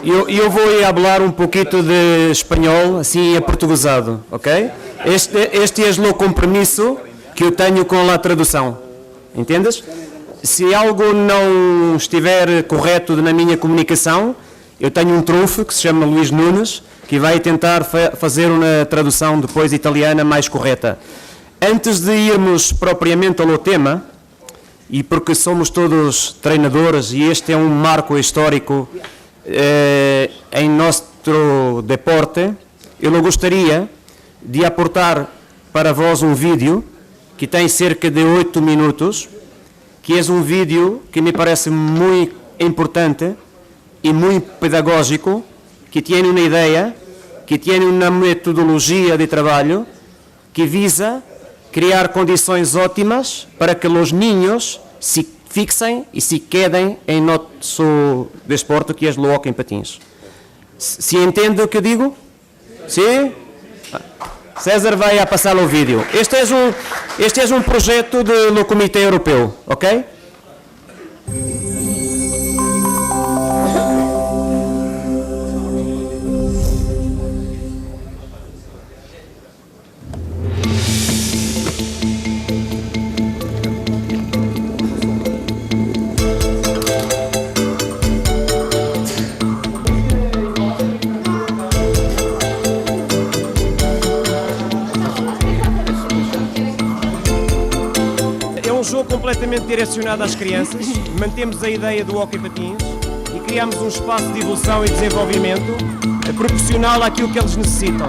Eu vou falar um pouquinho de espanhol, assim aportuguesado, ok? Este é o compromisso que eu tenho com a tradução, entendes? Se algo não estiver correto na minha comunicação, eu tenho um trunfo que se chama Luís Nunes, que vai tentar fazer uma tradução depois italiana mais correta. Antes de irmos propriamente ao tema, e porque somos todos treinadores e este é um marco histórico em nosso deporte, eu gostaria de aportar para vós um vídeo que tem cerca de 8 minutos, que é um vídeo que me parece muito importante e muito pedagógico, que tem uma ideia, que tem uma metodologia de trabalho que visa criar condições ótimas para que os niños se fixem e se quedem em nosso desporto, que é o hóquei em patins. Se entende o que eu digo? Sim? César vai a passar o vídeo. Este é um projeto do Comitê Europeu, ok? Completamente direcionado às crianças, mantemos a ideia do hóquei patins e criamos um espaço de evolução e desenvolvimento proporcional àquilo que eles necessitam.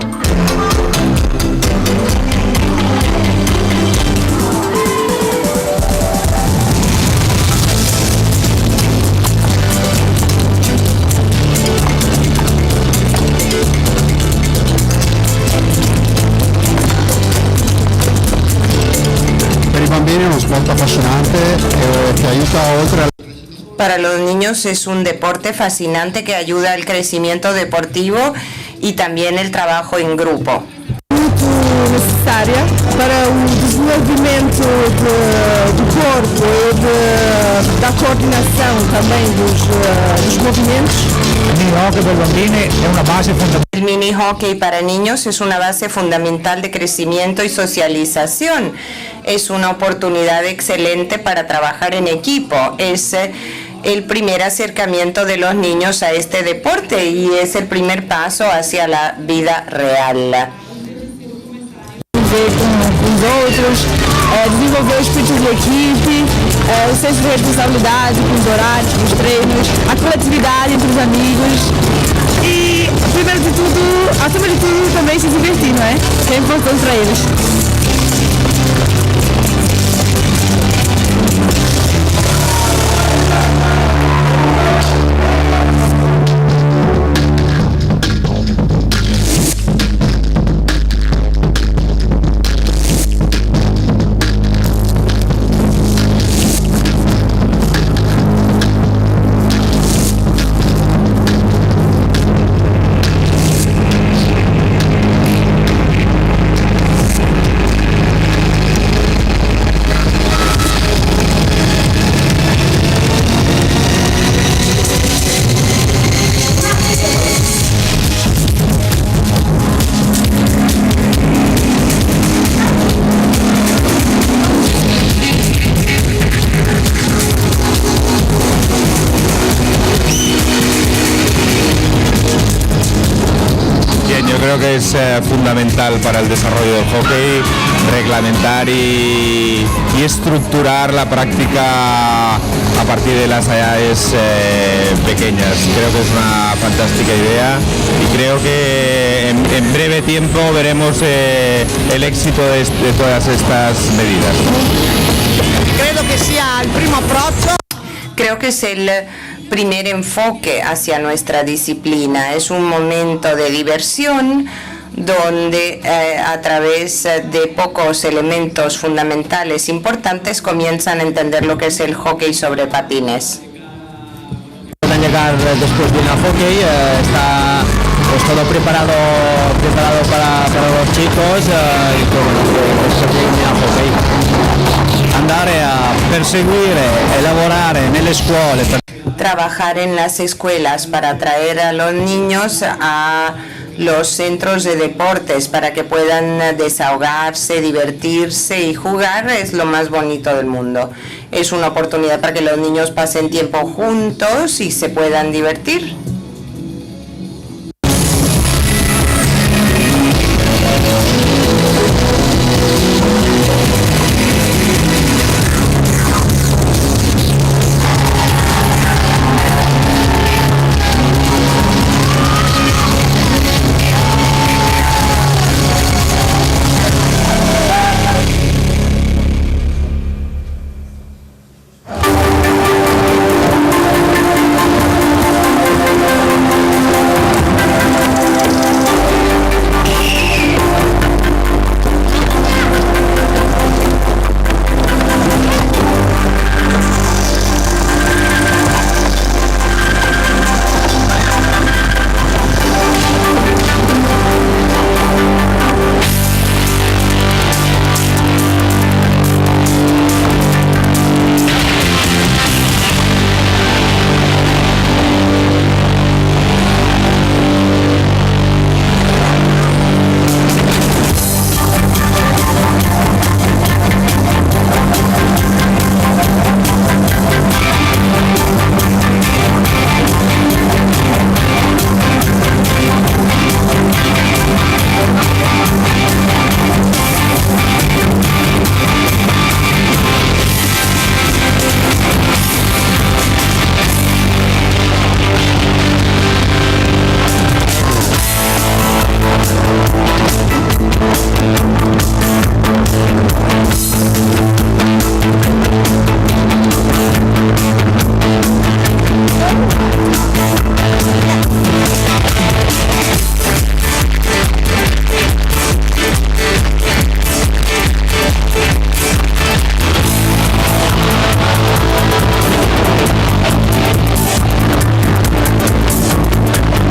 Para los niños es un deporte fascinante que ayuda al crecimiento deportivo y también el trabajo en grupo. Muito necessária para o desenvolvimento do corpo e da coordenação também dos movimentos. El mini hockey para niños es una base fundamental de crecimiento y socialización. Es una oportunidad excelente para trabajar en equipo. Es el primer acercamiento de los niños a este deporte y es el primer paso hacia la vida real. Com os outros, desenvolver o espírito de equipe, o senso de responsabilidade com os horários, com os treinos, a coletividade entre os amigos e, primeiro de tudo, acima de tudo, também se divertir, não é? Que é importante para eles. Creo que es fundamental para el desarrollo del hockey reglamentar y estructurar la práctica a partir de las edades pequeñas. Creo que es una fantástica idea y creo que en breve tiempo veremos el éxito de todas estas medidas. Creo que sea el primo approccio. Creo que es el primer enfoque hacia nuestra disciplina. Es un momento de diversión donde a través de pocos elementos fundamentales importantes comienzan a entender lo que es el hockey sobre patines. Van a llegar después de una hockey, está pues todo preparado para los chicos y pues se viene a hockey. Andare a perseguire e lavorare nelle scuole. trabajar en las escuelas para traer a los niños a los centros de deportes para que puedan desahogarse, divertirse y jugar es lo más bonito del mundo. Es una oportunidad para que los niños pasen tiempo juntos y se puedan divertir.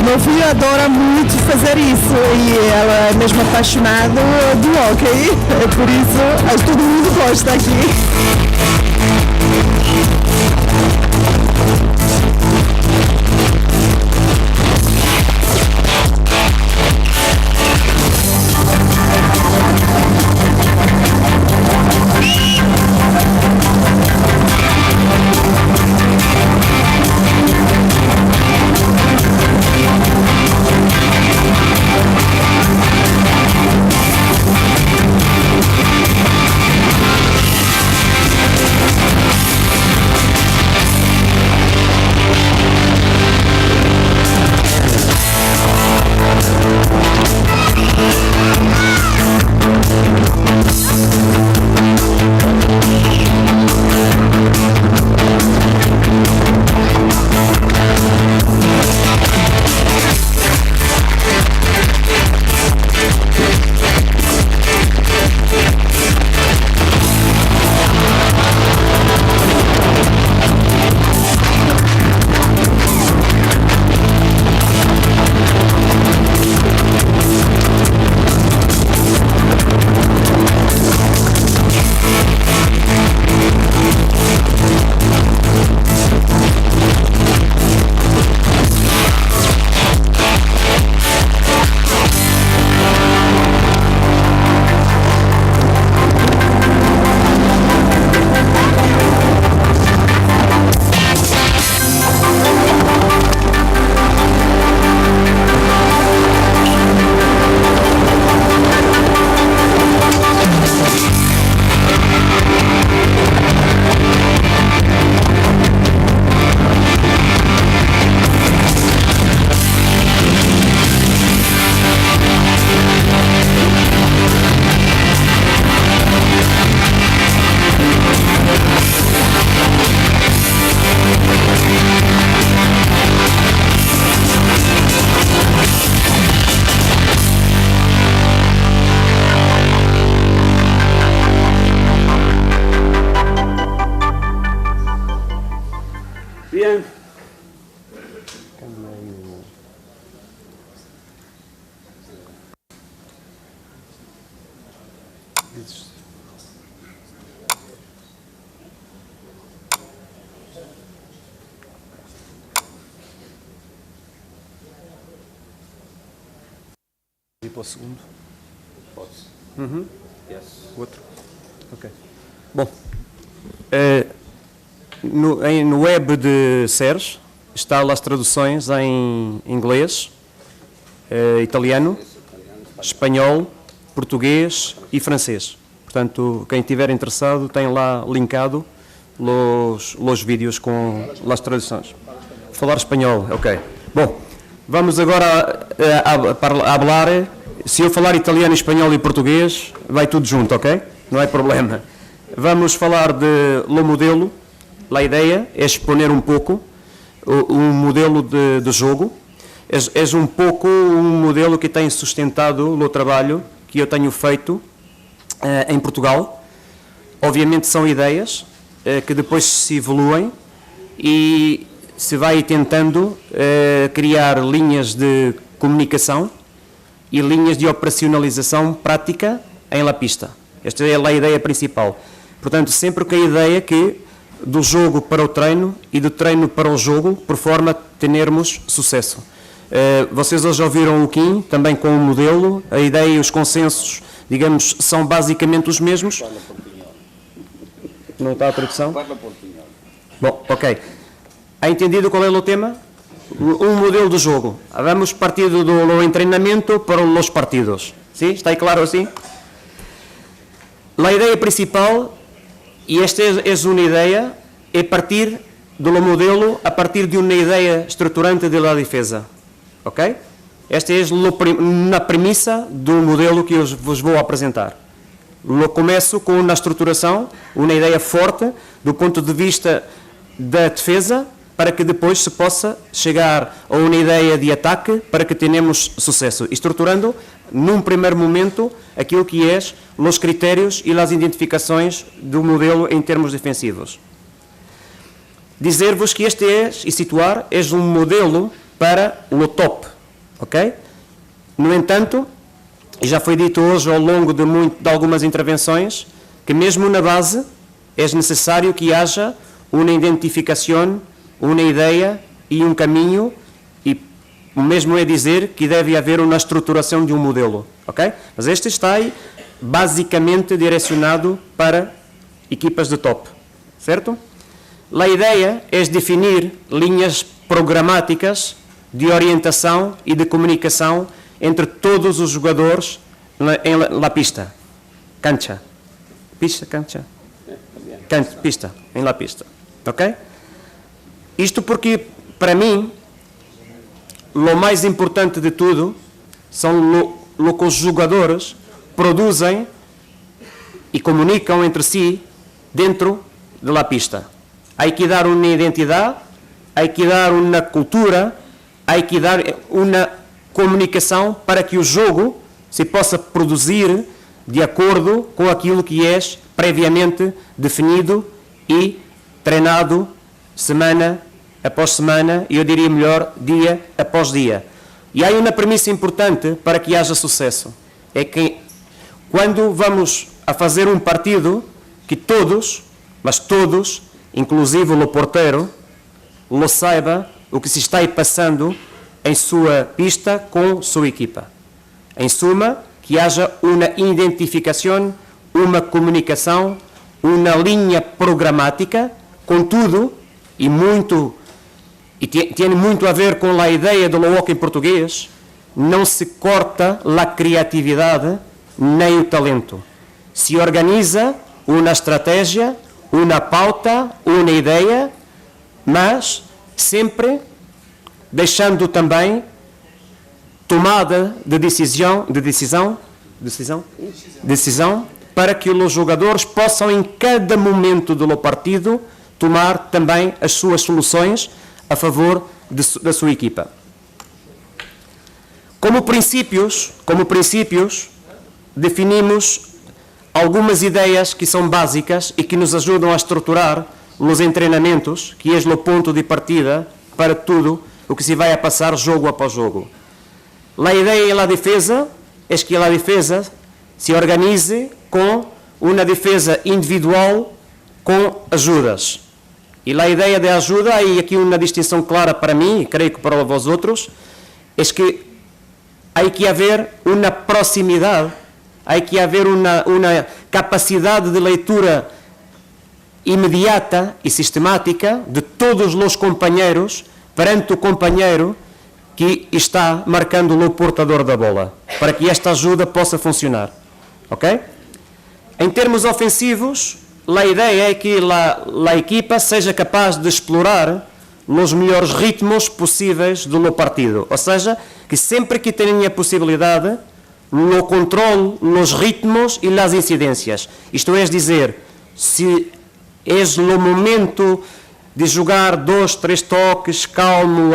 Meu filho adora muito fazer isso e ela é mesmo apaixonada do hóquei, é por isso todo mundo gosta aqui. Bien. E para o segundo? Outro? Ok. Bom, no web de SERS estão lá as traduções em inglês, italiano, espanhol, português e francês. Portanto, quem estiver interessado tem lá linkado os vídeos com as traduções. Falar espanhol, ok. Bom, vamos agora a falar. Se eu falar italiano, espanhol e português, vai tudo junto, ok? Não é problema. Vamos falar de lo modelo. A ideia é exponer um pouco o modelo de jogo. É um pouco um modelo que tem sustentado o trabalho que eu tenho feito em Portugal. Obviamente são ideias que depois se evoluem e se vai tentando criar linhas de comunicação e linhas de operacionalização prática em la pista. Esta é a ideia principal. Portanto, sempre que a ideia que do jogo para o treino e do treino para o jogo, por forma a termos sucesso. Vocês hoje ouviram o Kim, também com o modelo, a ideia e os consensos, digamos, são basicamente os mesmos. Não está a tradução? Bom, ok. Ha entendido qual é o tema? Um modelo de jogo. Vamos partir do treinamento para os partidos. ¿Sí? ¿Está claro assim? A ideia principal, e esta é uma ideia, é partir do modelo a partir de uma ideia estruturante da defesa. Ok? Esta é a premissa do modelo que eu vos vou apresentar. Eu começo com uma estruturação, uma ideia forte do ponto de vista da defesa, para que depois se possa chegar a uma ideia de ataque para que tenhamos sucesso, estruturando num primeiro momento aquilo que é os critérios e as identificações do modelo em termos defensivos. Dizer-vos que este é, e situar, é um modelo para o top, ok? No entanto, e já foi dito hoje ao longo de algumas intervenções, que mesmo na base é necessário que haja uma identificação, uma ideia e um caminho, e o mesmo é dizer que deve haver uma estruturação de um modelo, ok? Mas este está aí basicamente direcionado para equipas de top, certo? A ideia é definir linhas programáticas de orientação e de comunicação entre todos os jogadores na pista. Cancha. Pista, cancha. Pista, em la pista. Ok? Isto porque, para mim, o mais importante de tudo são o que os jogadores produzem e comunicam entre si dentro da pista. Há que dar uma identidade, há que dar uma cultura, há que dar uma comunicação para que o jogo se possa produzir de acordo com aquilo que é previamente definido e treinado semana após semana, e eu diria melhor, dia após dia. E há uma premissa importante para que haja sucesso, é que quando vamos a fazer um partido, que todos, mas todos, inclusive o porteiro, lo saiba o que se está aí passando em sua pista com sua equipa. Em suma, que haja uma identificação, uma comunicação, uma linha programática, contudo, e tem muito a ver com a ideia do hockey português, não se corta a criatividade nem o talento. Se organiza uma estratégia, uma pauta, uma ideia, mas sempre deixando também tomada de decisão para que os jogadores possam em cada momento do partido tomar também as suas soluções a favor da sua equipa. Como princípios, definimos algumas ideias que são básicas e que nos ajudam a estruturar os treinamentos, que é o ponto de partida para tudo o que se vai a passar jogo após jogo. A ideia da defesa é que a defesa se organize com uma defesa individual com ajudas. E a ideia de ajuda, e aqui uma distinção clara para mim, e creio que para vós outros, é que hay que haver uma proximidade, hay que haver uma capacidade de leitura imediata e sistemática de todos os companheiros perante o companheiro que está marcando o portador da bola, para que esta ajuda possa funcionar. Ok? Em termos ofensivos, a ideia é que a equipa seja capaz de explorar os melhores ritmos possíveis do partido. Ou seja, que sempre que tenha a possibilidade, o controle, os ritmos e as incidências. Isto é dizer, se és no momento de jogar 2, 3 toques, calmo,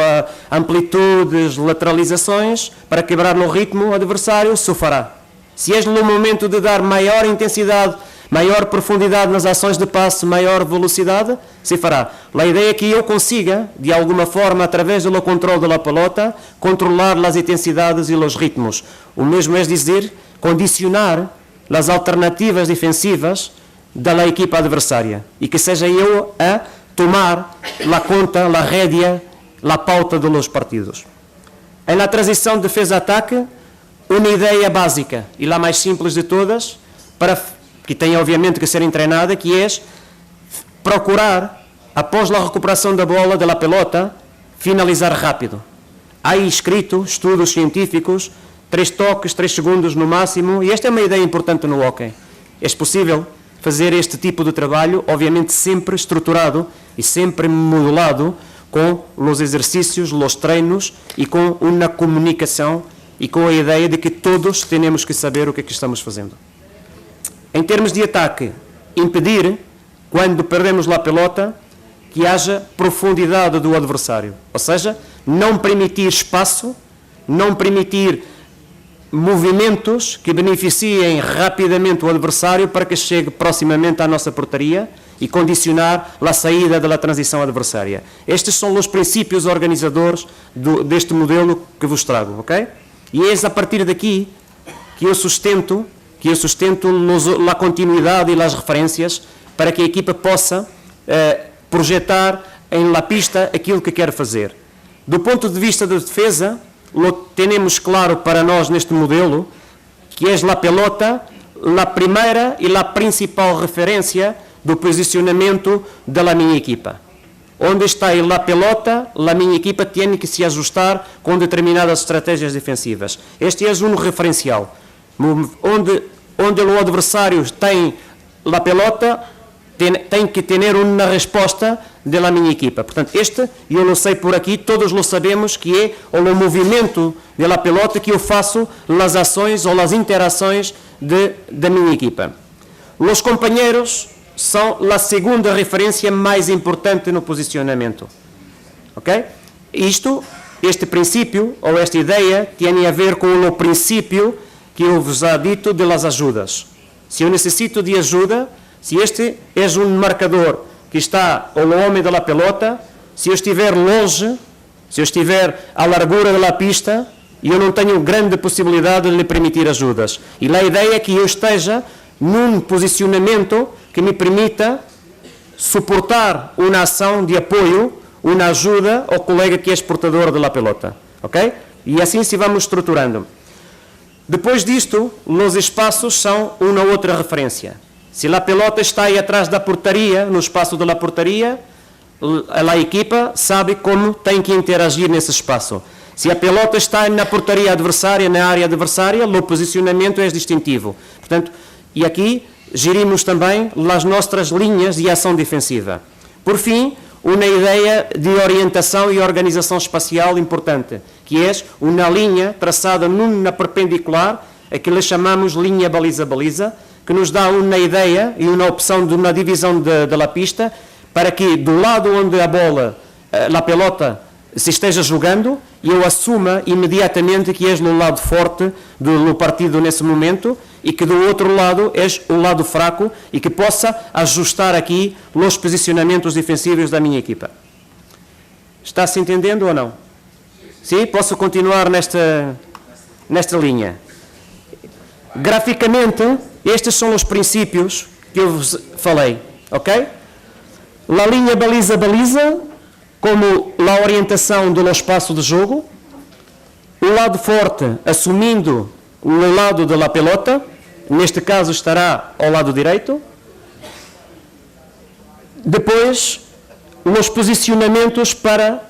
amplitudes, lateralizações, para quebrar no ritmo adversário, se o fará. Se és no momento de dar maior intensidade, maior profundidade nas ações de passe, maior velocidade, se fará. A ideia é que eu consiga, de alguma forma, através do controle da pelota, controlar as intensidades e os ritmos. O mesmo é dizer, condicionar as alternativas defensivas da equipa adversária e que seja eu a tomar a conta, a rédea, a pauta dos partidos. Em la transição defesa-ataque, uma ideia básica e a mais simples de todas, que tem obviamente que ser treinada, que é procurar, após a recuperação da bola, da pelota, finalizar rápido. Há escrito estudos científicos, 3 toques, 3 segundos no máximo, e esta é uma ideia importante no hóquei. É possível fazer este tipo de trabalho, obviamente sempre estruturado e sempre modulado com os exercícios, os treinos e com uma comunicação e com a ideia de que todos temos que saber o que é que estamos fazendo. Em termos de ataque, impedir, quando perdemos a pelota, que haja profundidade do adversário. Ou seja, não permitir espaço, não permitir movimentos que beneficiem rapidamente o adversário para que chegue proximamente à nossa portaria e condicionar a saída da transição adversária. Estes são os princípios organizadores deste modelo que vos trago, ok? E é a partir daqui que eu sustento a continuidade e as referências para que a equipa possa projetar em la pista aquilo que quer fazer. Do ponto de vista da defesa, temos claro para nós neste modelo que é a pelota a primeira e a principal referência do posicionamento da minha equipa. Onde está a pelota, a minha equipa tem que se ajustar com determinadas estratégias defensivas. Este é um referencial. Onde o adversário tem a pelota, tem que ter uma resposta da minha equipa. Portanto, eu não sei por aqui, todos lo sabemos, que é o movimento da pelota que eu faço, as ações ou as interações da minha equipa. Os companheiros são a segunda referência mais importante no posicionamento. Ok? Este princípio, ou esta ideia, tem a ver com o princípio que eu vos ha dito de las ajudas. Se eu necessito de ajuda, se este é um marcador que está ao homem da pelota, se eu estiver longe, se eu estiver à largura da pista, eu não tenho grande possibilidade de lhe permitir ajudas. E a ideia é que eu esteja num posicionamento que me permita suportar uma ação de apoio, uma ajuda ao colega que é portador da pelota. Ok? E assim se vamos estruturando. Depois disto, os espaços são uma outra referência. Se a pelota está aí atrás da portaria, no espaço da portaria, a equipa sabe como tem que interagir nesse espaço. Se a pelota está na portaria adversária, na área adversária, o posicionamento é distintivo. Portanto, e aqui gerimos também as nossas linhas de ação defensiva. Por fim, uma ideia de orientação e organização espacial importante, que é uma linha traçada numa perpendicular, a que lhe chamamos linha baliza-baliza, que nos dá uma ideia e uma opção de uma divisão da pista, para que do lado onde a bola, a pelota, se esteja jogando, eu assuma imediatamente que és no lado forte do partido nesse momento e que do outro lado és o lado fraco e que possa ajustar aqui os posicionamentos defensivos da minha equipa. Está-se entendendo ou não? Sim? Posso continuar nesta linha. Graficamente, estes são os princípios que eu vos falei, ok? A linha baliza-baliza, como a orientação do espaço de jogo, o lado forte assumindo o lado de la pelota, neste caso estará ao lado direito. Depois, os posicionamentos para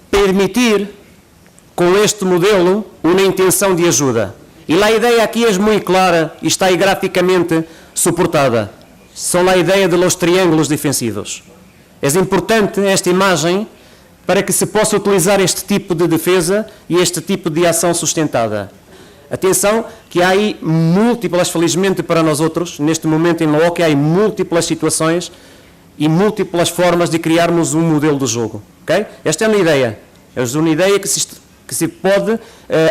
permitir, com este modelo, uma intenção de ajuda. E lá a ideia aqui é muito clara e está aí graficamente suportada. São a ideia de los triângulos defensivos. É importante esta imagem para que se possa utilizar este tipo de defesa e este tipo de ação sustentada. Atenção que há aí múltiplas, felizmente para nós outros, neste momento em hockey há múltiplas situações e múltiplas formas de criarmos um modelo de jogo. Okay? Esta é uma ideia. É uma ideia que se pode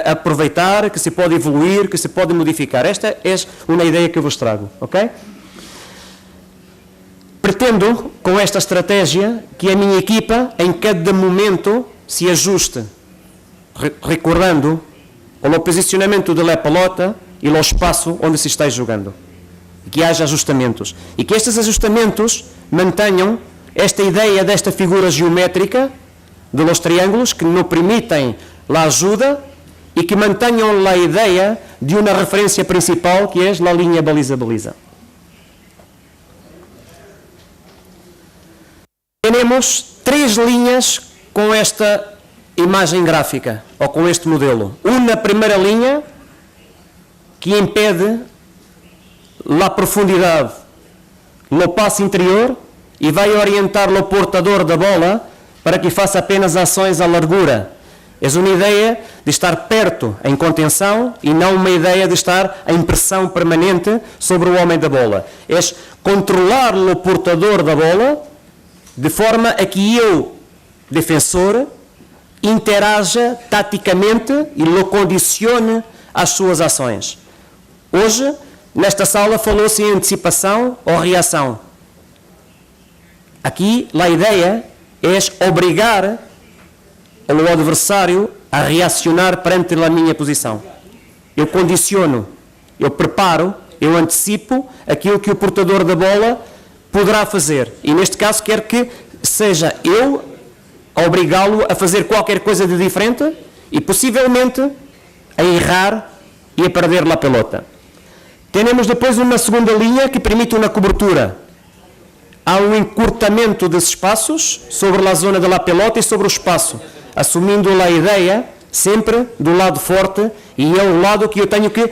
aproveitar, que se pode evoluir, que se pode modificar. Esta é uma ideia que eu vos trago. Okay? Pretendo, com esta estratégia, que a minha equipa, em cada momento, se ajuste, recordando o posicionamento da pelota e o espaço onde se está jogando. Que haja ajustamentos. E que estes ajustamentos mantenham esta ideia desta figura geométrica de los triângulos, que nos permitem a ajuda e que mantenham a ideia de uma referência principal, que é a linha baliza-baliza. Temos 3 linhas com esta imagem gráfica, ou com este modelo. Uma primeira linha que impede a profundidade no passe interior e vai orientar o portador da bola para que faça apenas ações à largura. É uma ideia de estar perto em contenção e não uma ideia de estar em pressão permanente sobre o homem da bola. É controlar o portador da bola de forma a que eu, defensor, interaja taticamente e o condicione às suas ações. Hoje, nesta sala, falou-se em antecipação ou reação. Aqui, a ideia é obrigar o adversário a reacionar perante a minha posição. Eu condiciono, eu preparo, eu antecipo aquilo que o portador da bola poderá fazer. E neste caso quero que seja eu a obrigá-lo a fazer qualquer coisa de diferente e possivelmente a errar e a perder a pelota. Temos depois uma segunda linha que permite uma cobertura. Há um encurtamento dos espaços sobre a zona da pelota e sobre o espaço, assumindo a ideia sempre do lado forte e é o lado que eu tenho que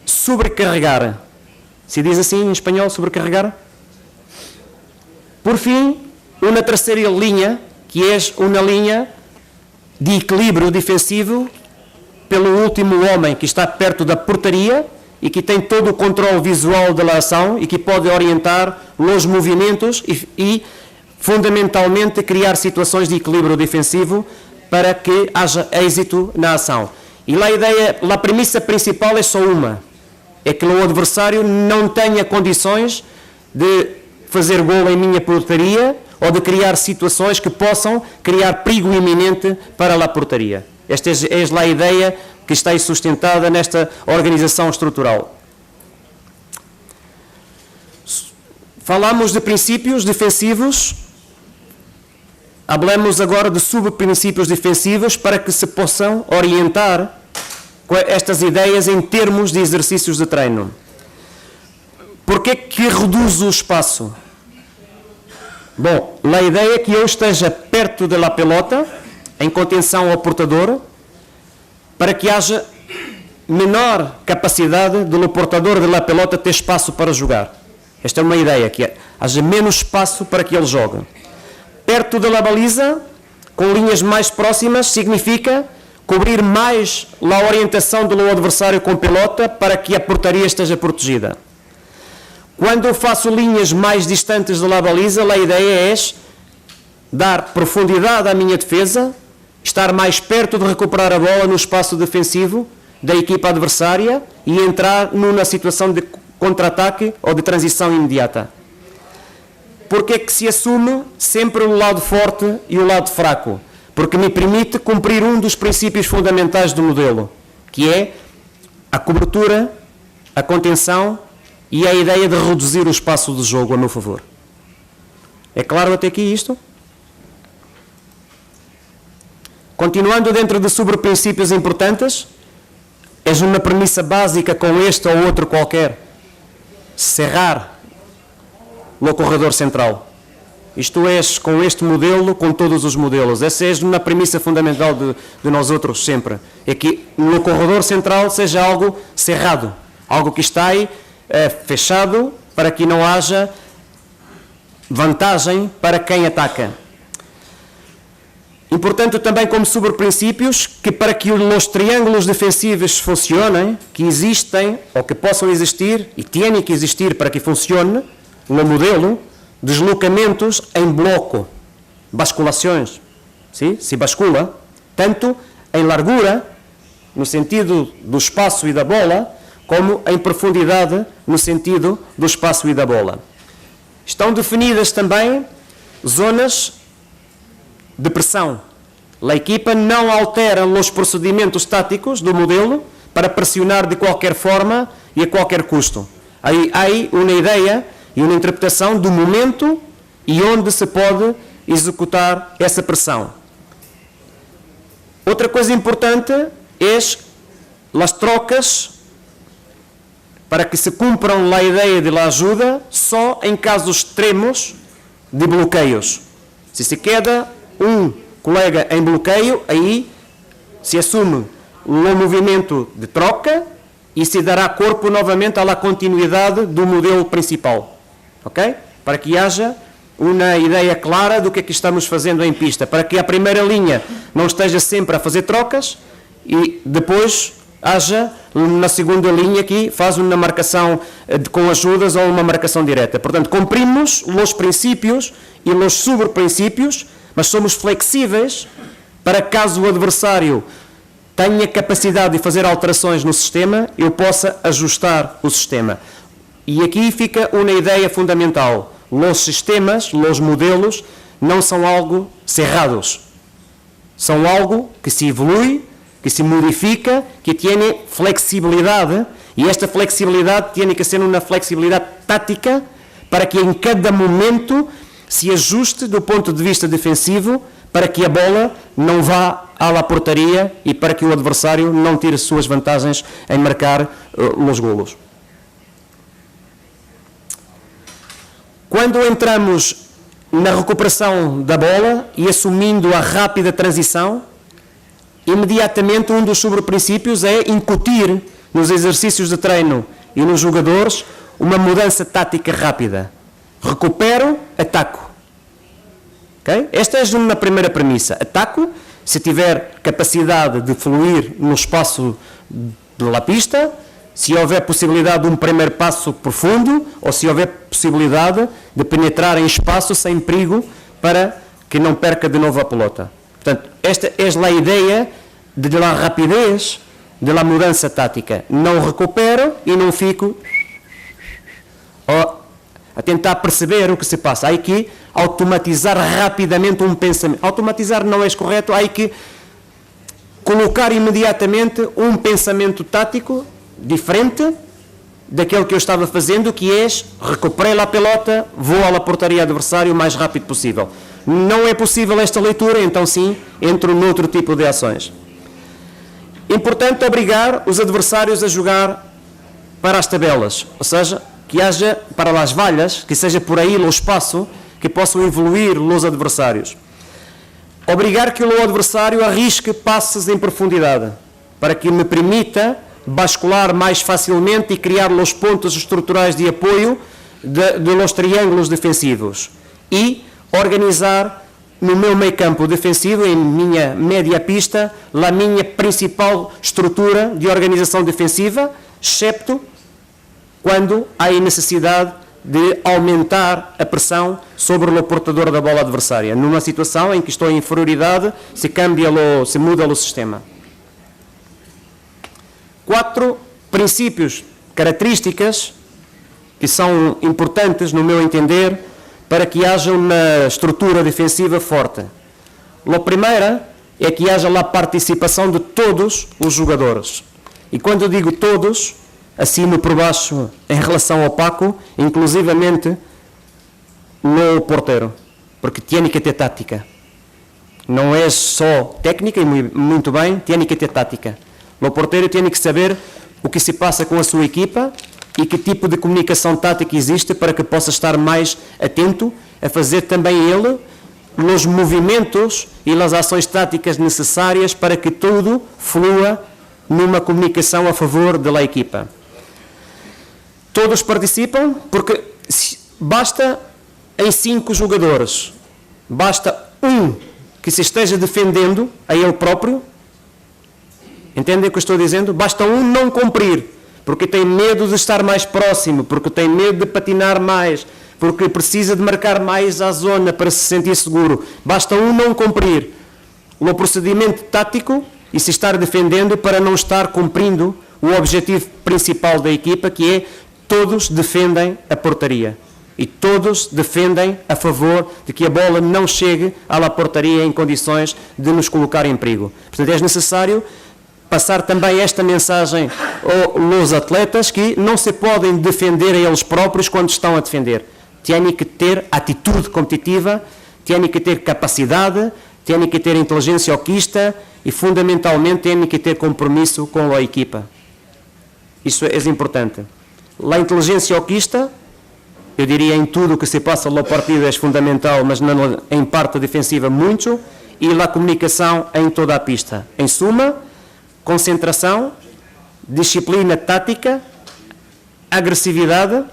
sobrecarregar. Se diz assim em espanhol, sobrecarregar? Por fim, uma terceira linha, que é uma linha de equilíbrio defensivo pelo último homem que está perto da portaria e que tem todo o controle visual da ação e que pode orientar os movimentos e fundamentalmente, criar situações de equilíbrio defensivo para que haja êxito na ação. E a premissa principal é só uma, é que o adversário não tenha condições de fazer gol em minha portaria ou de criar situações que possam criar perigo iminente para a portaria. Esta é a ideia que está aí sustentada nesta organização estrutural. Falamos de princípios defensivos, hablemos agora de subprincípios defensivos para que se possam orientar estas ideias em termos de exercícios de treino. Por que reduz o espaço? Bom, a ideia é que eu esteja perto da pelota, em contenção ao portador, para que haja menor capacidade do portador da pelota ter espaço para jogar. Esta é uma ideia, que haja menos espaço para que ele jogue. Perto da baliza, com linhas mais próximas, significa cobrir mais a orientação do adversário com pelota para que a portaria esteja protegida. Quando eu faço linhas mais distantes da baliza, a ideia é dar profundidade à minha defesa, estar mais perto de recuperar a bola no espaço defensivo da equipa adversária e entrar numa situação de contra-ataque ou de transição imediata. Porque é que se assume sempre o lado forte e o lado fraco? Porque me permite cumprir um dos princípios fundamentais do modelo, que é a cobertura, a contenção e a ideia de reduzir o espaço de jogo a meu favor. É claro até aqui isto? Continuando dentro de sobreprincípios importantes, é uma premissa básica com este ou outro qualquer. Cerrar no corredor central. Isto é, com este modelo, com todos os modelos. Essa é uma premissa fundamental de nós outros sempre. É que no corredor central seja algo cerrado. Algo que está aí fechado para que não haja vantagem para quem ataca. Importante também como sobreprincípios que para que os triângulos defensivos funcionem, que existem ou que possam existir e têm que existir para que funcione no modelo, deslocamentos em bloco, basculações, sim? Se bascula, tanto em largura, no sentido do espaço e da bola, como em profundidade, no sentido do espaço e da bola. Estão definidas também zonas de pressão. A equipa não altera os procedimentos táticos do modelo para pressionar de qualquer forma e a qualquer custo. Aí há uma ideia e uma interpretação do momento e onde se pode executar essa pressão. Outra coisa importante é as trocas para que se cumpram a ideia de ajuda só em casos extremos de bloqueios. Se se queda um colega em bloqueio, aí se assume um movimento de troca e se dará corpo novamente à continuidade do modelo principal. Ok? Para que haja uma ideia clara do que é que estamos fazendo em pista, para que a primeira linha não esteja sempre a fazer trocas e depois haja na segunda linha que faz uma marcação com ajudas ou uma marcação direta. Portanto, cumprimos os princípios e os sobreprincípios, mas somos flexíveis para caso o adversário tenha capacidade de fazer alterações no sistema, eu possa ajustar o sistema. E aqui fica uma ideia fundamental. Os sistemas, os modelos, não são algo cerrados. São algo que se evolui, que se modifica, que tem flexibilidade, e esta flexibilidade tem que ser uma flexibilidade tática para que em cada momento se ajuste do ponto de vista defensivo para que a bola não vá à portaria e para que o adversário não tire suas vantagens em marcar os golos. Quando entramos na recuperação da bola e assumindo a rápida transição, imediatamente um dos sobreprincípios é incutir nos exercícios de treino e nos jogadores uma mudança tática rápida. Recupero, ataco. Okay? Esta é uma primeira premissa. Ataco, se tiver capacidade de fluir no espaço da pista, se houver possibilidade de um primeiro passo profundo ou se houver possibilidade de penetrar em espaço sem perigo para que não perca de novo a pelota. Portanto, esta é a ideia da rapidez da mudança tática. Não recupero e não fico a tentar perceber o que se passa. Há que automatizar rapidamente um pensamento. Automatizar não é correto, há que colocar imediatamente um pensamento tático diferente daquele que eu estava fazendo, que é recuperei a pelota, vou à portaria adversário o mais rápido possível. Não é possível esta leitura, então sim, entro noutro tipo de ações. Importante obrigar os adversários a jogar para as tabelas, ou seja, que haja para as valhas, que seja por aí o espaço, que possam evoluir os adversários. Obrigar que o adversário arrisque passes em profundidade, para que me permita bascular mais facilmente e criar os pontos estruturais de apoio dos triângulos defensivos. E organizar no meu meio campo defensivo, em minha média pista, a minha principal estrutura de organização defensiva, excepto quando há necessidade de aumentar a pressão sobre o portador da bola adversária. Numa situação em que estou em inferioridade, se muda o sistema. 4 princípios, características que são importantes, no meu entender, para que haja uma estrutura defensiva forte. A primeira é que haja a participação de todos os jogadores. E quando eu digo todos, acima por baixo em relação ao Paco, inclusivamente no porteiro, porque tem que ter tática. Não é só técnica, e muito bem, tem que ter tática. O porteiro tem que saber o que se passa com a sua equipa e que tipo de comunicação tática existe para que possa estar mais atento a fazer também ele os movimentos e as ações táticas necessárias para que tudo flua numa comunicação a favor da equipa. Todos participam porque basta em 5 jogadores, basta um que se esteja defendendo a ele próprio. Entendem o que eu estou dizendo? Basta um não cumprir, porque tem medo de estar mais próximo, porque tem medo de patinar mais, porque precisa de marcar mais a zona para se sentir seguro. Basta um não cumprir o procedimento tático e se estar defendendo para não estar cumprindo o objetivo principal da equipa, que é todos defendem a portaria. E todos defendem a favor de que a bola não chegue à portaria em condições de nos colocar em perigo. Portanto, é necessário passar também esta mensagem aos atletas que não se podem defender a eles próprios quando estão a defender. Têm que ter atitude competitiva, têm que ter capacidade, têm que ter inteligência oquista e, fundamentalmente, têm que ter compromisso com a equipa. Isso é importante. A inteligência oquista, eu diria em tudo o que se passa na partida é fundamental, mas em parte defensiva muito, e a comunicação em toda a pista. Em suma, concentração, disciplina tática, agressividade,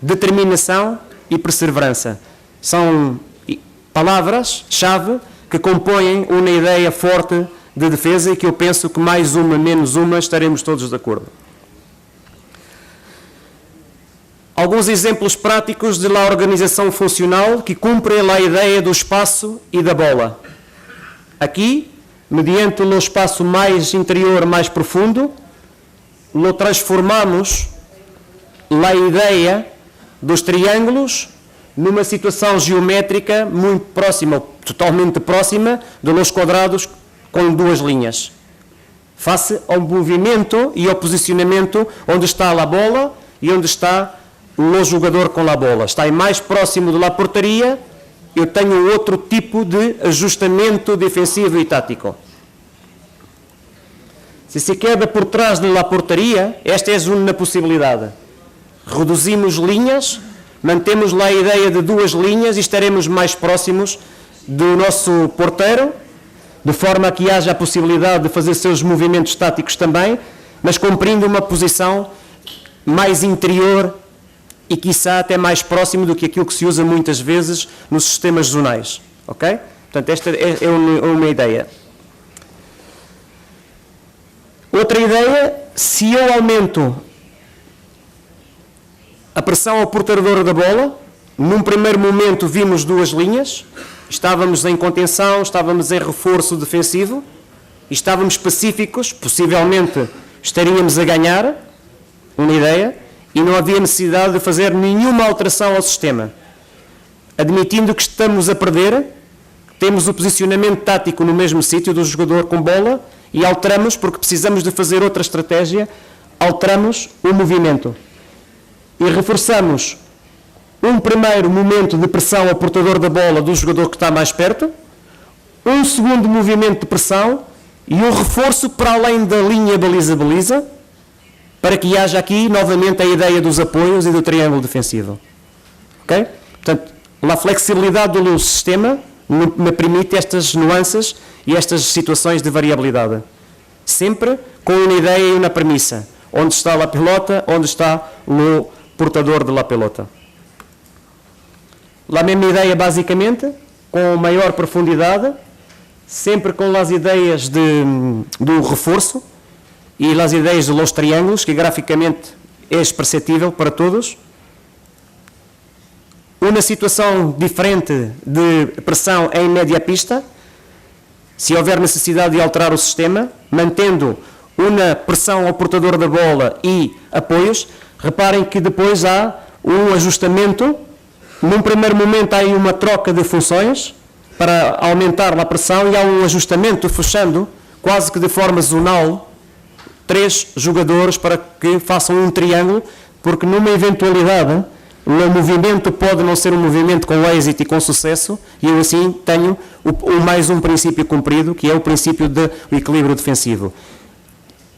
determinação e perseverança. São palavras-chave que compõem uma ideia forte de defesa e que eu penso que mais uma, menos uma, estaremos todos de acordo. Alguns exemplos práticos de la organização funcional que cumpre a ideia do espaço e da bola. Aqui, mediante o espaço mais interior, mais profundo, lo transformamos a ideia dos triângulos numa situação geométrica muito próxima, totalmente próxima, dos quadrados com 2 linhas. Face ao movimento e ao posicionamento onde está a bola e onde está o jogador com a bola. Está mais próximo da portaria, eu tenho outro tipo de ajustamento defensivo e tático. Se se queda por trás da portaria, esta é uma possibilidade. Reduzimos linhas, mantemos lá a ideia de 2 linhas e estaremos mais próximos do nosso porteiro, de forma a que haja a possibilidade de fazer seus movimentos táticos também, mas cumprindo uma posição mais interior e, quiçá, até mais próximo do que aquilo que se usa muitas vezes nos sistemas zonais. Ok? Portanto, esta é uma ideia. Outra ideia, se eu aumento a pressão ao portador da bola, num primeiro momento vimos 2 linhas, estávamos em contenção, estávamos em reforço defensivo, e estávamos específicos, possivelmente estaríamos a ganhar, uma ideia, e não havia necessidade de fazer nenhuma alteração ao sistema. Admitindo que estamos a perder, temos o posicionamento tático no mesmo sítio do jogador com bola e alteramos, porque precisamos de fazer outra estratégia, alteramos o movimento. E reforçamos um primeiro momento de pressão ao portador da bola do jogador que está mais perto, um segundo movimento de pressão e um reforço para além da linha baliza-baliza, para que haja aqui novamente a ideia dos apoios e do triângulo defensivo. Ok? Portanto, a flexibilidade do sistema me permite estas nuances e estas situações de variabilidade. Sempre com uma ideia e uma premissa. Onde está a pelota, onde está o portador da pelota. A mesma ideia, basicamente, com maior profundidade, sempre com as ideias do reforço e as ideias dos triângulos, que graficamente é perceptível para todos. Uma situação diferente de pressão em média pista, se houver necessidade de alterar o sistema, mantendo uma pressão ao portador da bola e apoios. Reparem que depois há um ajustamento. Num primeiro momento há aí uma troca de funções para aumentar a pressão e há um ajustamento fechando, quase que de forma zonal, 3 jogadores para que façam um triângulo, porque numa eventualidade o movimento pode não ser um movimento com êxito e com sucesso, e eu assim tenho mais um princípio cumprido, que é o princípio do equilíbrio defensivo.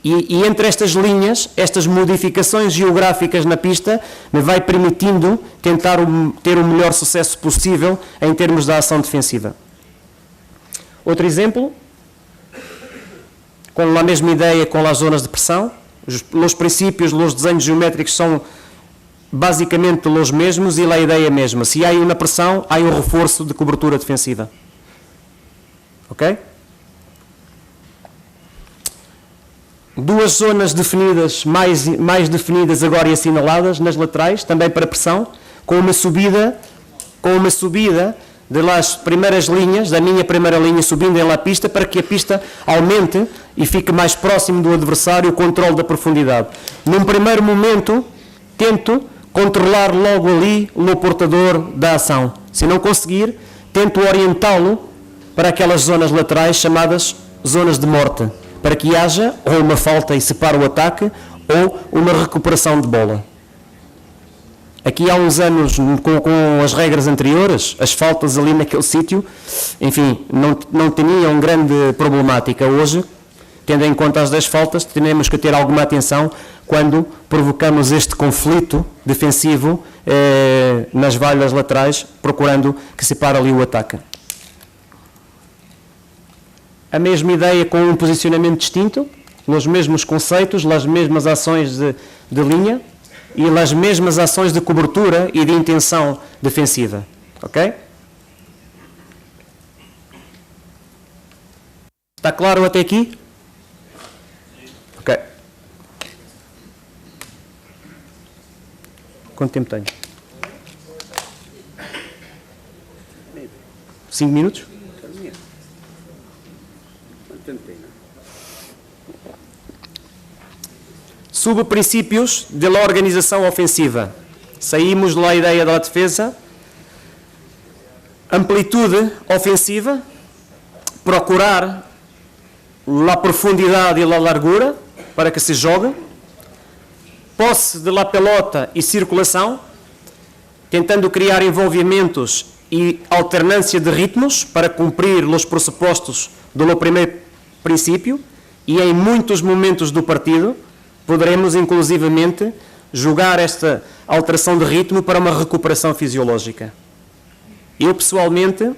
E entre estas linhas, estas modificações geográficas na pista, me vai permitindo tentar ter o melhor sucesso possível em termos da ação defensiva. Outro exemplo, com a mesma ideia com as zonas de pressão, os princípios, os desenhos geométricos são basicamente os mesmos e a ideia é a mesma. Se há uma pressão, há um reforço de cobertura defensiva. Ok? Duas zonas definidas, mais definidas agora e assinaladas nas laterais, também para pressão, com uma subida das primeiras linhas, da minha primeira linha subindo em la pista, para que a pista aumente e fique mais próximo do adversário, o controle da profundidade. Num primeiro momento, tento controlar logo ali o portador da ação. Se não conseguir, tento orientá-lo para aquelas zonas laterais chamadas zonas de morte, para que haja ou uma falta e separe o ataque, ou uma recuperação de bola. Aqui há uns anos, com as regras anteriores, as faltas ali naquele sítio, enfim, não tinham grande problemática. Hoje, tendo em conta as 10 faltas, temos que ter alguma atenção quando provocamos este conflito defensivo nas valhas laterais, procurando que separe ali o ataque. A mesma ideia com um posicionamento distinto, os mesmos conceitos, as mesmas ações de linha e as mesmas ações de cobertura e de intenção defensiva. Ok? Está claro até aqui? Ok. Quanto tempo tenho? 5 minutos? Subprincípios da organização ofensiva. Saímos da ideia da defesa. Amplitude ofensiva. Procurar a profundidade e a largura para que se jogue. Posse de la pelota e circulação, tentando criar envolvimentos e alternância de ritmos para cumprir os pressupostos do primeiro princípio, e em muitos momentos do partido poderemos inclusivamente jogar esta alteração de ritmo para uma recuperação fisiológica. Eu pessoalmente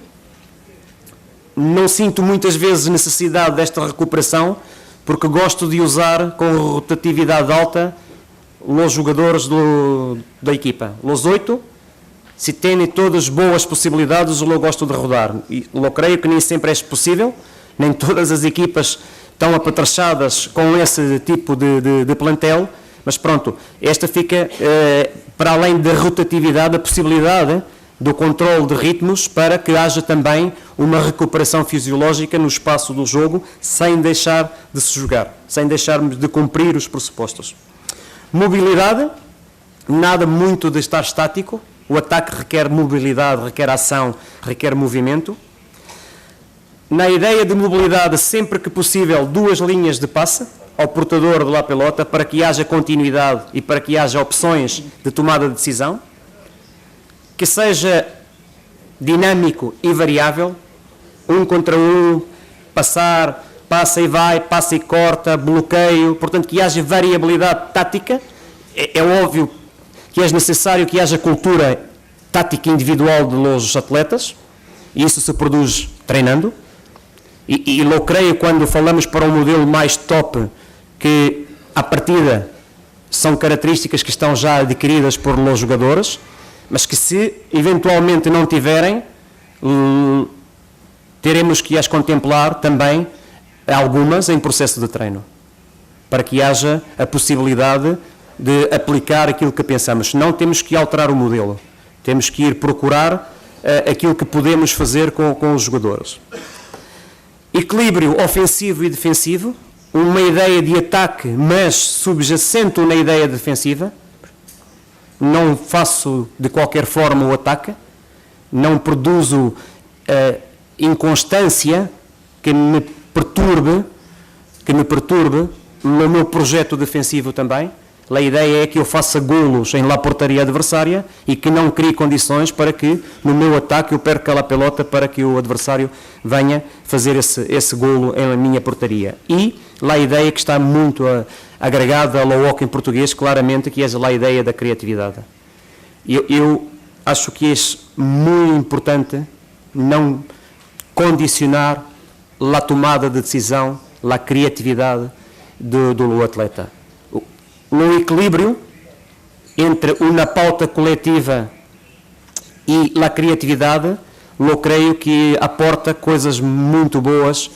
não sinto muitas vezes necessidade desta recuperação, porque gosto de usar com rotatividade alta os jogadores da equipa. Os 8, se têm todas boas possibilidades, eu gosto de rodar. E eu creio que nem sempre é possível, nem todas as equipas estão apetrechadas com esse tipo de plantel, mas pronto, esta fica, para além da rotatividade, a possibilidade do controle de ritmos para que haja também uma recuperação fisiológica no espaço do jogo, sem deixar de se jogar, sem deixarmos de cumprir os pressupostos. Mobilidade, nada muito de estar estático, o ataque requer mobilidade, requer ação, requer movimento. Na ideia de mobilidade, sempre que possível, 2 linhas de passe ao portador de la pelota, para que haja continuidade e para que haja opções de tomada de decisão, que seja dinâmico e variável, 1 contra 1, passar, passa e vai, passa e corta, bloqueio, portanto que haja variabilidade tática. É óbvio que é necessário que haja cultura tática individual dos atletas, e isso se produz treinando, e eu creio quando falamos para um modelo mais top, que à partida são características que estão já adquiridas por los jogadores, mas que se eventualmente não tiverem, teremos que as contemplar também, algumas em processo de treino, para que haja a possibilidade de aplicar aquilo que pensamos. Não temos que alterar o modelo, temos que ir procurar aquilo que podemos fazer com os jogadores. Equilíbrio ofensivo e defensivo, uma ideia de ataque, mas subjacente na ideia defensiva. Não faço de qualquer forma o ataque, não produzo inconstância que me perturbe no meu projeto defensivo também. a ideia é que eu faça golos em la portaria adversária e que não crie condições para que no meu ataque eu perca a pelota para que o adversário venha fazer esse golo em minha portaria. E a ideia que está muito agregada ao hockey em português, claramente, que é a ideia da criatividade. Eu acho que é muito importante não condicionar a tomada de decisão, a criatividade do atleta. No equilíbrio entre uma pauta coletiva e a criatividade, eu creio que aporta coisas muito boas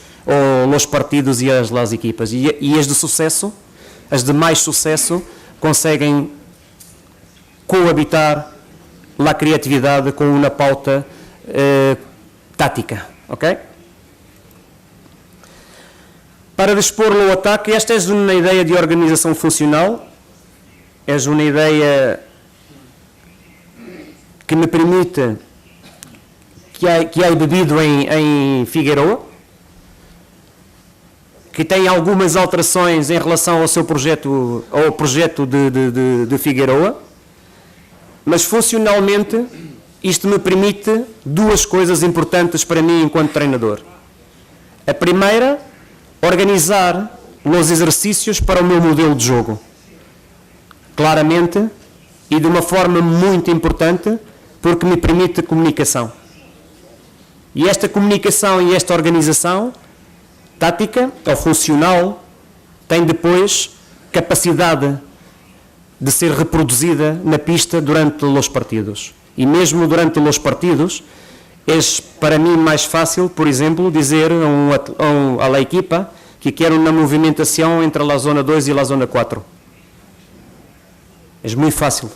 aos partidos e às equipas. E as de sucesso, as de mais sucesso, conseguem coabitar a criatividade com uma pauta tática, ok? Para dispor o ataque, esta é uma ideia de organização funcional, é uma ideia que me permite que há bebido em Figueroa, que tem algumas alterações em relação ao seu projeto, ao projeto de Figueroa, mas funcionalmente isto me permite duas coisas importantes para mim enquanto treinador. A primeira, organizar os exercícios para o meu modelo de jogo, claramente e de uma forma muito importante, porque me permite comunicação. E esta comunicação e esta organização tática ou funcional tem depois capacidade de ser reproduzida na pista durante os partidos. E mesmo durante os partidos, é para mim mais fácil, por exemplo, dizer à equipa que quer uma movimentação entre a zona 2 e a zona 4. É muito fácil,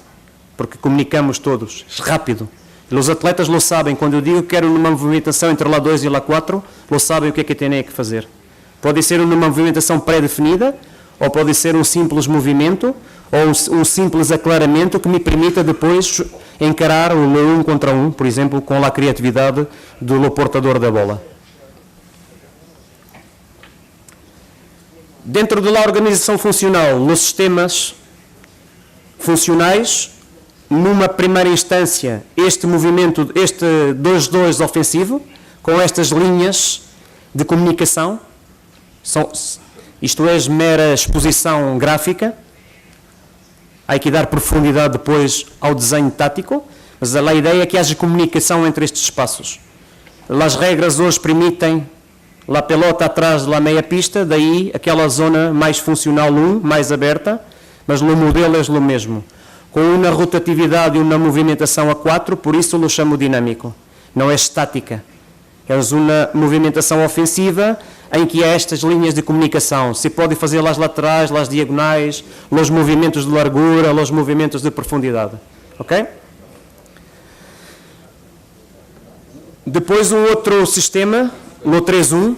porque comunicamos todos, é rápido. E os atletas lo sabem, quando eu digo que quero uma movimentação entre a 2 e a 4, lo sabem o que é que têm que fazer. Pode ser uma movimentação pré-definida, ou pode ser um simples movimento, ou um simples aclaramento que me permita depois encarar o 1 contra 1, por exemplo, com a criatividade do portador da bola. Dentro da organização funcional, nos sistemas funcionais, numa primeira instância, este movimento, este 2-2 ofensivo, com estas linhas de comunicação, isto é mera exposição gráfica, há que dar profundidade depois ao desenho tático, mas a ideia é que haja comunicação entre estes espaços. As regras hoje permitem a pelota atrás da meia pista, daí aquela zona mais funcional 1, mais aberta, mas no modelo é o mesmo. Com uma rotatividade e uma movimentação a 4, por isso eu chamo dinâmico. Não é estática. É uma movimentação ofensiva em que há estas linhas de comunicação. Se pode fazer las laterais, las diagonais, os movimentos de largura, os movimentos de profundidade. Ok? Depois um outro sistema, no 3-1,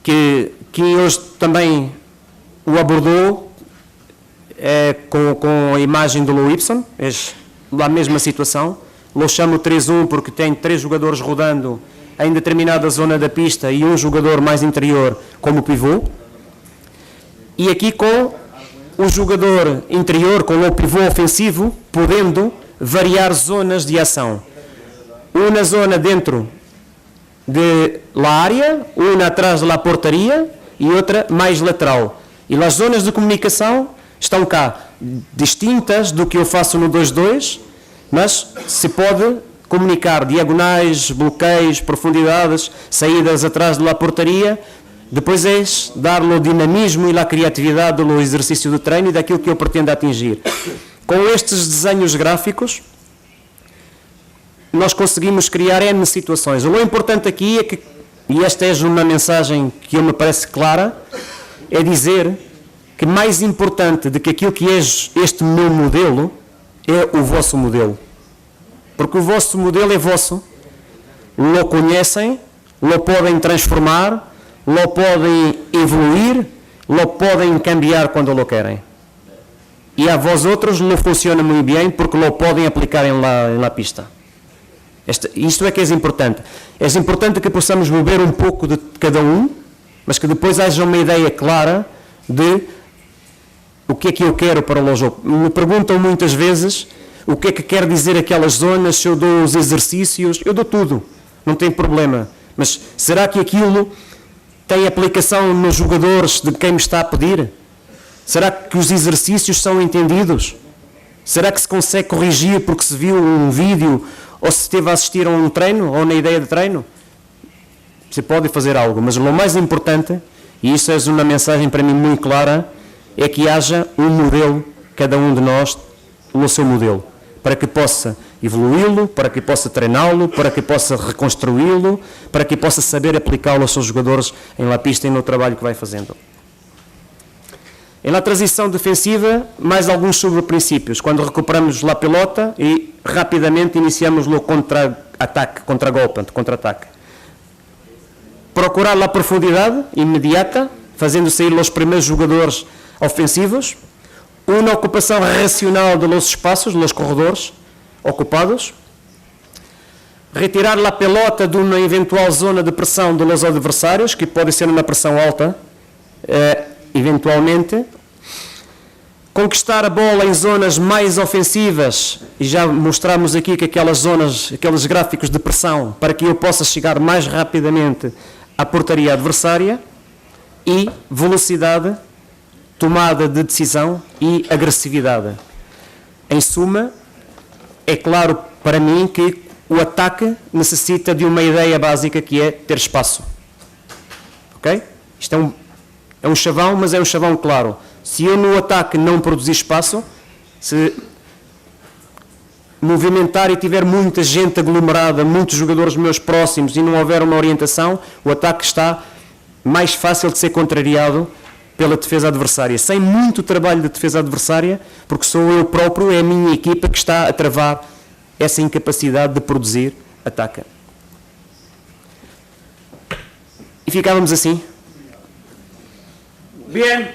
que hoje também o abordou com a imagem do Lou Ibson, é a mesma situação. Lo chamo 3-1 porque tem 3 jogadores rodando em determinada zona da pista e um jogador mais interior como pivô. E aqui com o jogador interior, com o pivô ofensivo, podendo variar zonas de ação. Uma zona dentro da área, uma atrás da portaria e outra mais lateral. E as zonas de comunicação estão cá, distintas do que eu faço no 2-2, mas se pode comunicar diagonais, bloqueios, profundidades, saídas atrás da portaria. Depois é dar-lhe o dinamismo e a criatividade do exercício de treino e daquilo que eu pretendo atingir. Com estes desenhos gráficos, nós conseguimos criar N situações. O importante aqui é que, e esta é uma mensagem que me parece clara, é dizer que mais importante do que aquilo que é este meu modelo é o vosso modelo. Porque o vosso modelo é vosso, lo conhecem, lo podem transformar, lo podem evoluir, lo podem cambiar quando lo querem. E a vós outros lo funciona muito bem porque lo podem aplicar em la pista. Isto é que é importante. É importante que possamos beber um pouco de cada um, mas que depois haja uma ideia clara de o que é que eu quero para o jogo. Me perguntam muitas vezes o que é que quer dizer aquelas zonas, se eu dou os exercícios, eu dou tudo, não tem problema. Mas será que aquilo tem aplicação nos jogadores de quem me está a pedir? Será que os exercícios são entendidos? Será que se consegue corrigir porque se viu um vídeo ou se esteve a assistir a um treino ou na ideia de treino? Você pode fazer algo, mas o mais importante, e isso é uma mensagem para mim muito clara, é que haja um modelo, cada um de nós, no seu modelo, para que possa evoluí-lo, para que possa treiná-lo, para que possa reconstruí-lo, para que possa saber aplicá-lo aos seus jogadores em la pista e no trabalho que vai fazendo. Em la transição defensiva, mais alguns sobre-princípios. Quando recuperamos a pelota e rapidamente iniciamos o contra-ataque, contra-golpe, contra-ataque. Procurar a profundidade imediata, fazendo sair os primeiros jogadores ofensivos. Uma ocupação racional de los espaços, los corredores ocupados. Retirar a pelota de uma eventual zona de pressão de los adversários, que pode ser uma pressão alta, eventualmente. Conquistar a bola em zonas mais ofensivas, e já mostramos aqui que aquelas zonas, aqueles gráficos de pressão, para que eu possa chegar mais rapidamente à portaria adversária. E velocidade, tomada de decisão e agressividade. Em suma, é claro para mim que o ataque necessita de uma ideia básica, que é ter espaço. Ok? Isto é um chavão, mas é um chavão claro. Se eu no ataque não produzir espaço, se movimentar e tiver muita gente aglomerada, muitos jogadores meus próximos e não houver uma orientação, o ataque está mais fácil de ser contrariado pela defesa adversária. Sem muito trabalho de defesa adversária, porque sou eu próprio, é a minha equipa que está a travar essa incapacidade de produzir ataque. E ficávamos assim. Bien.